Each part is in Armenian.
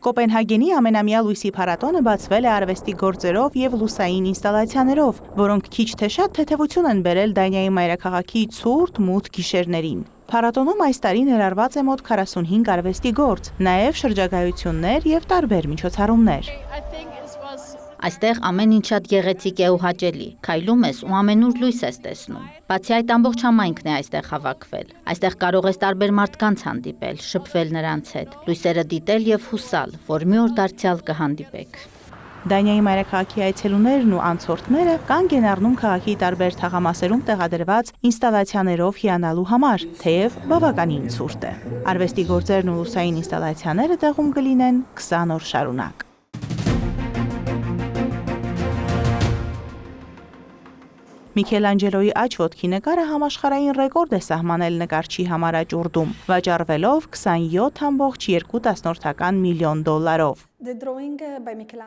Կոպենհագենի ամենամյա լույսի փառատոնը բացվել է արվեստի գործերով եւ լուսային ինստալացիաներով, որոնք քիչ թե շատ թեթևություն են բերել Դանիայի մայրաքաղաքի ցուրտ մութ գիշերներին։ Փառատոնում այս տարի ներառված է մոտ 45 արվեստի գործ, նաև շրջագայություններ եւ տարբեր միջոցառումներ։ Այստեղ ամեն ինչ շատ գեղեցիկ է ու հաճելի, քայլում ես ու ամենուր լույս ես տեսնում։ Բացի այդ ամբողջ համայնքն է այստեղ հավաքվել։ Այստեղ կարող ես տարբեր մարդկանց հանդիպել, շփվել նրանց հետ, լույսերը դիտել եւ հուսալ, որ մի օր դարձյալ կհանդիպեք։ Դանիայի մայրաքաղաքի այցելուներն ու անցորդները կանգ են առնում քաղաքի տարբեր թաղամասերում տեղադրված ինստալացիաներով հիանալու համար, թեև բավականին ցուրտ է։ Արվեստի գործերն ու լուսային ինստալացիաները տեղում կլինեն 20 օր շարունակ։ Միքելանջելոյի աջ ոտքի նկարը համաշխարհային ռեկորդ է սահմանել նկարչի համար աճուրդում, վաճառվելով 27.2 միլիոն դոլարով։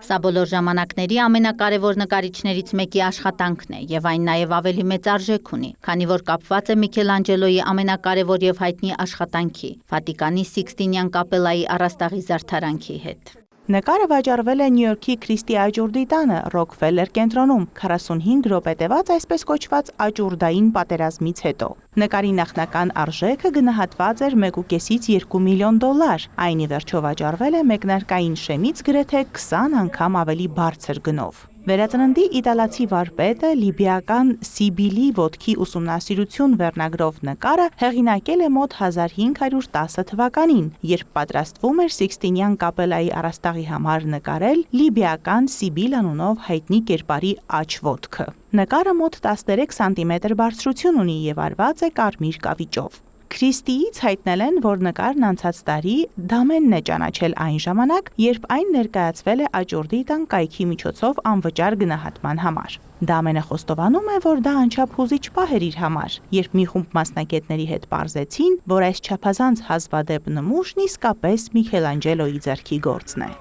Սա բոլոր ժամանակների ամենակարևոր նկարիչներից մեկի աշխատանքն է եւ այն նաեւ ավելի մեծ արժեք ունի, քանի որ կապված է Միքելանջելոյի ամենակարևոր եւ հայտնի աշխատանքի՝ Վատիկանի Սիքստինյան կապելայի առաստաղի զարդարանքի հետ։ Նկարը վաճառվել է Նյու Յորքի Քրիստի աճուրդի տանը Ռոքֆելլեր կենտրոնում 45 րոպե տևած այսպես կոչված աճուրդային պատերազմից հետո։ Նկարի նախնական արժեքը գնահատված էր 1.5-ից 2 միլիոն դոլար, այն ի վերջո վաճառվել է մեկնարկային շեմից գրեթե 20 անգամ ավելի բարձր գնով։ Վերածննդի իտալացի վարպետը լիբիական Սիբիլի ոտքի ուսումնասիրություն վերնագրով նկարը հեղինակել է մոտ 1510 թվականին, երբ պատրաստվում էր Սիքստինյան կապելայի առաստաղի համար նկարել լիբիական Սիբիլ անունով հայտնի կերպարի աջ ոտքը։ Նկարը մոտ 13 սանտիմետր բարձրություն ունի եւ արված է կարմիր կավիճով։ Քրիստիից հայտնել են, որ նկարն անցած տարի Դամենն է ճանաչել այն ժամանակ, երբ այն ներկայացվել է աճուրդի տան կայքի միջոցով անվճար գնահատման համար։ Դամենը խոստովանում է, որ դա անչափ հուզիչ պահ էր իր համար, երբ մի խումբ մասնագետների հետ պարզեցին, որ այս չափազանց հազվադեպ նմուշն իսկապես Միքելանջելոյի ձեռքի գործն է։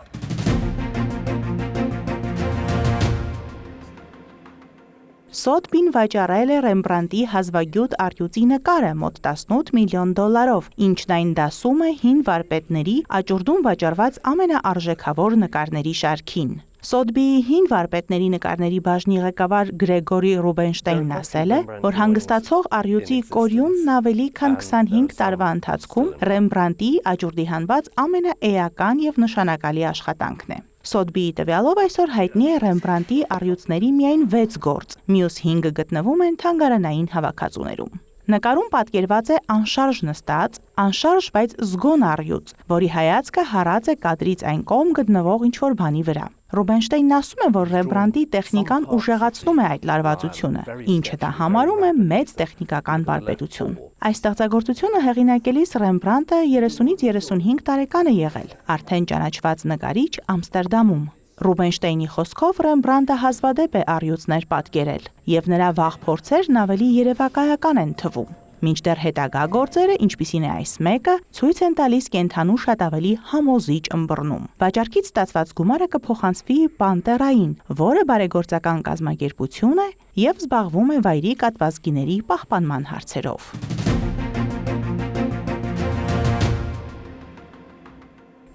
Սոթբին վաճառել է Ռեմբրանտի հազվագյուտ առյուծի նկարը մոտ 18 միլիոն դոլարով, ինչն այն դասում է հին վարպետների աճուրդում վաճառված ամենաարժեքավոր նկարների շարքին։ Սոթբիի հին վարպետների նկարների բաժնի ղեկավար Գրեգորի Ռուբենշտեյնն ասել է, որ հանգստացող առյուծի կորյունն ավելի քան 25 տարվա ընթացքում Ռեմբրանտի աճուրդի հանված ամենաէական եւ նշանակալի աշխատանքն է։ Սոթբիի տվյալով այսօր հայտնի է Ռեմբրանտի առյուծների միայն 6 գործ, մյուս 5-ը գտնվում են թանգարանային հավաքածուներում։ Նկարում պատկերված է անշարժ նստած, անշարժ բայց զգոն առյուծ, որի հայացքը հառած է կադրից այն կողմ գտնվող ինչ-որ բանի վրա։ Ռուբենշտեյնն ասում է, որ Ռեմբրանտի տեխնիկան ուժեղացնում է այդ լարվածությունը, ինչը դա համարում է մեծ տեխնիկական վարպետություն։ Այս ստեղծագործությունը հեղինակելիս Ռեմբրանտը 30-ից 35 տարեկան է եղել, արդեն ճանաչված նկարիչ Ամստերդամում։ Ռուբենշտեյնի խոսքով Ռեմբրանտը հազվադեպ է առյուծներ պատկերել, եւ նրա վաղ փորձերն ավելի երևակայական են թվում։ Մինչդեռ հետագա գործերը, ինչպիսին է այս մեկը, ցույց են տալիս կենդանու շատ ավելի համոզիչ ըմբռնում։ Վաճառքից ստացված գումարը կփոխանցվի Պանտերային, որը բարեգործական կազմակերպություն է եւ զբաղվում է վայրի կատվազգիների պահպանման հարցերով։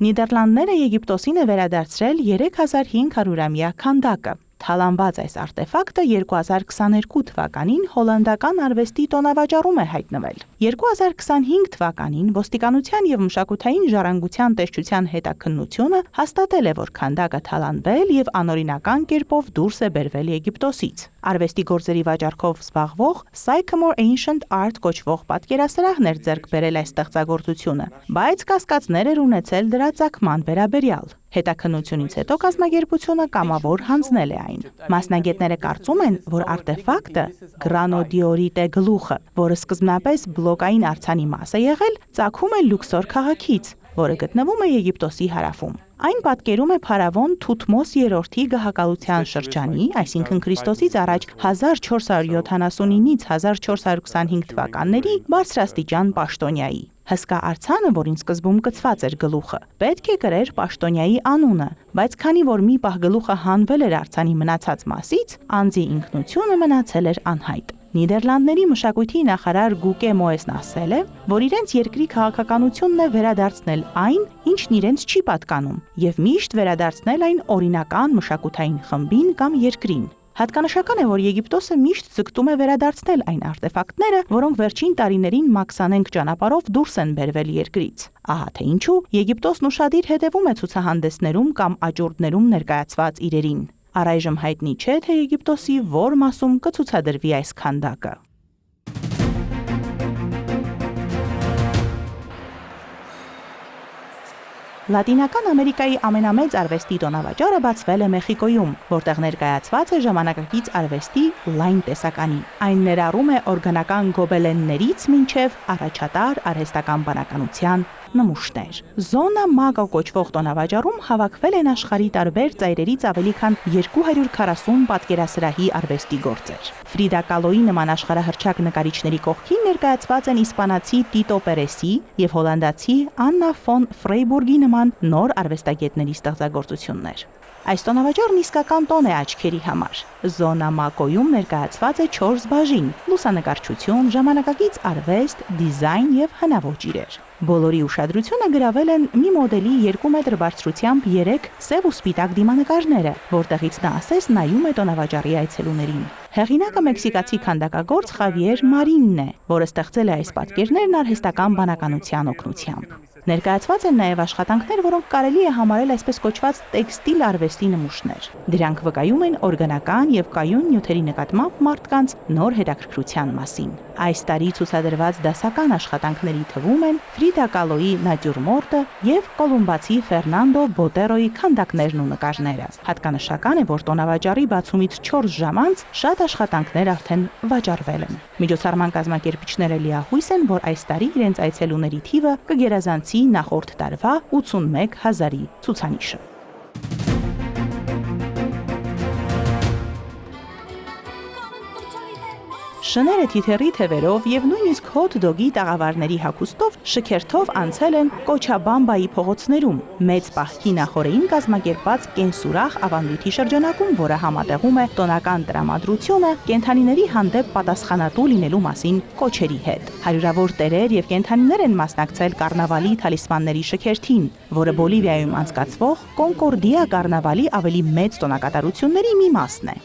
Նիդերլանդները Եգիպտոսին է վերադարձրել 3500-ամյա քանդակը։ Թալանված այս արտեֆակտը 2022 թվականին հոլանդական արվեստի տոնավաճառում է հայտնվել։ 2025 թվականին ոստիկանության եւ մշակութային ժառանգության տեսչության հետաքննությունը հաստատել է, որ քանդակը թալանվել եւ անօրինական կերպով դուրս է բերվել Եգիպտոսից։ Արվեստի գործերի վաճառքով զբաղվող Sycamore Ancient Art կոչվող պատկերասրահն էր ձեռք բերել այս ստեղծագործությունը, բայց կասկածներ էր ունեցել դրա ծագման վերաբերյալ։ Հետաքննությունից հետո կազմակերպությունը կամավոր հանձնել է այն։ Մասնագետները կարծում են, որ արտեֆակտը Գրանոդիորիտե գլուխը, որը սկզբնապես բլոկային արձանի մաս է եղել, ծագում է Լյուքսոր քաղաքից, որը գտնվում է Եգիպտոսի հարավում։ Այն պատկերում է փարավոն Թութմոս III-ի գահակալության շրջանի, այսինքն Քրիստոսից առաջ 1479-ից 1425 թվականների բարձրաստիճան պաշտոնյայի։ Հսկա արձանը, որին սկզբում կցված էր գլուխը, պետք է կրեր պաշտոնյայի անունը, բայց քանի որ մի պահ գլուխը հանվել էր արձանի մնացած մասից, անձի ինքնությունը մնացել էր անհայտ։ Նիդերլանդների մշակույթի նախարար Գուկե Մոեսն ասել է, որ իրենց երկրի քաղաքականությունն է վերադարձնել այն, ինչն իրենց չի պատկանում, եւ միշտ վերադարձնել այն օրինական մշակութային խմբին կամ երկրին։ Հատկանշական է, որ Եգիպտոսը միշտ ձգտում է վերադարձնել այն արտեֆակտները, որոնք վերջին տարիներին մաքսանենգ ճանապարհով դուրս են բերվել երկրից։ Ահա թե ինչու Եգիպտոսն ուշադիր հետևում է ցուցահանդեսներում կամ աճուրդներում ներկայացված իրերին։ Առայժմ հայտնի չէ, թե Եգիպտոսի որ մասում կցուցադրվի այս քանդակը։ Լատինական Ամերիկայի ամենամեծ արվեստի տոնավաճառը բացվել է Մեխիկոյում, որտեղ ներկայացված է ժամանակակից արվեստի լայն տեսականի։ Այն ներառում է օրգանական գոբելեններից մինչև առաջատար արհեստական բանականության նմուշներ։ Զոնա Մագա կոչվող տոնավաճառում հավաքվել են աշխարհի տարբեր ծայրերից ավելի քան 240 պատկերասրահի արվեստի գործեր։ Ֆրիդա Կալոյի նման աշխարհահռչակ նկարիչների կողքին ներկայացված են իսպանացի Տիտո Պերեսի եւ հոլանդացի Աննա ֆոն Ֆրեյբուրգի նման նոր արվեստագետների ստեղծագործություններ։ Այս տոնավաճառն իսկական տոն է աչքերի համար։ Զոնա Մակոյում ներկայացված է 4 բաժին՝ լուսանկարչություն, ժամանակակից արվեստ, դիզայն եւ հնաոճ իրեր։ Բոլորի ուշադրությունը գրավել են մի մոդելի 2 մետր բարձրությամբ 3 սև ու սպիտակ դիմանկարները, որտեղից նա ասես նայում է տոնավաճառի այցելուներին։ Հեղինակը մեքսիկացի քանդակագործ Խավիեր Մարինն է, որը ստեղծել է այս պատկերներն արհեստական բանականության օգնությամբ։ Ներկայացված են նաև աշխատանքներ, որոնք կարելի է համարել այսպես կոչված տեքստիլ արվեստի նմուշներ։ Դրանք վկայում են օրգանական եւ կայուն նյութերի նկատմամբ մարդկանց նոր հետաքրքրության մասին։ Այս տարի ցուցադրված դասական աշխատանքների թվում են Ֆրիդա Կալոյի նատյուրմորտը եւ կոլումբացի Ֆերնանդո Բոտերոյի քանդակներն ու նկարները։ Հատկանշական է, որ տոնավաճառի բացումից 4 ժամ անց շատ աշխատանքներ արդեն վաճառվել են։ Միջոցառման կազմակերպիչները լիահույս են, որ այս տարի իրենց այցելուների թիվը կգերազանցի նախորդ տարվա 81,000-ի ցուցանիշը։ Շները թիթեռի թևերով եւ նույնիսկ հոթ դոգի տաղավարների հագուստով շքերթով անցել են Կոչաբամբայի փողոցներում, մեծ պահքի նախօրեին կազմակերպված կենսուրախ ավանդույթի շրջանակում, որը համատեղում է տոնական տրամադրությունը կենդանիների հանդեպ պատասխանատու լինելու մասին կոչերի հետ։ Հարյուրավոր տերեր եւ կենդանիներ են մասնակցել կառնավալի թալիսմանների շքերթին, որը Բոլիվիայում անցկացվող Կոնկորդիա կառնավալի ավելի մեծ տոնակատարությունների մի մասն է։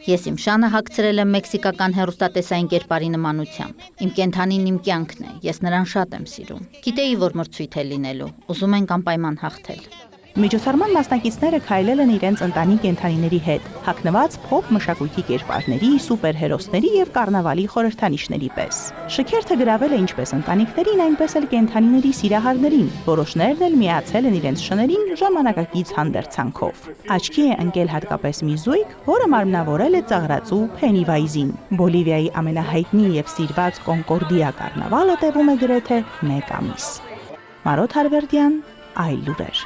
Ես իմ շանը հագցրել եմ մեքսիկական հեռուստատեսային կերպարի նմանությամբ։ Իմ կենդանին իմ կյանքն է, ես նրան շատ եմ սիրում։ Գիտեի, որ մրցույթ է լինելու, ուզում ենք անպայման հաղթել։ Միջոցառման մասնակիցները քայլել են իրենց ընտանի կենդանիների հետ, հագնված փոփ մշակույթի կերպարների, սուպերհերոսների եւ կառնավալի խորհրդանիշների պես։ Շքերթը գրավել է ինչպես ընտանիքներին, այնպես էլ կենդանիների սիրահարներին, որոշներն էլ միացել են իրենց շներին ժամանակակից հանդերձանքով։ Աչքի է ընկել հատկապես մի զույգ, որը մարմնավորել է ծաղրածու Փենիվայզին։ Բոլիվիայի ամենահայտնի եւ սիրված Կոնկորդիա կառնավալը տևում է գրեթե 1 ամիս։ Մարոտ Հարվերդյան, Այլ լուրեր։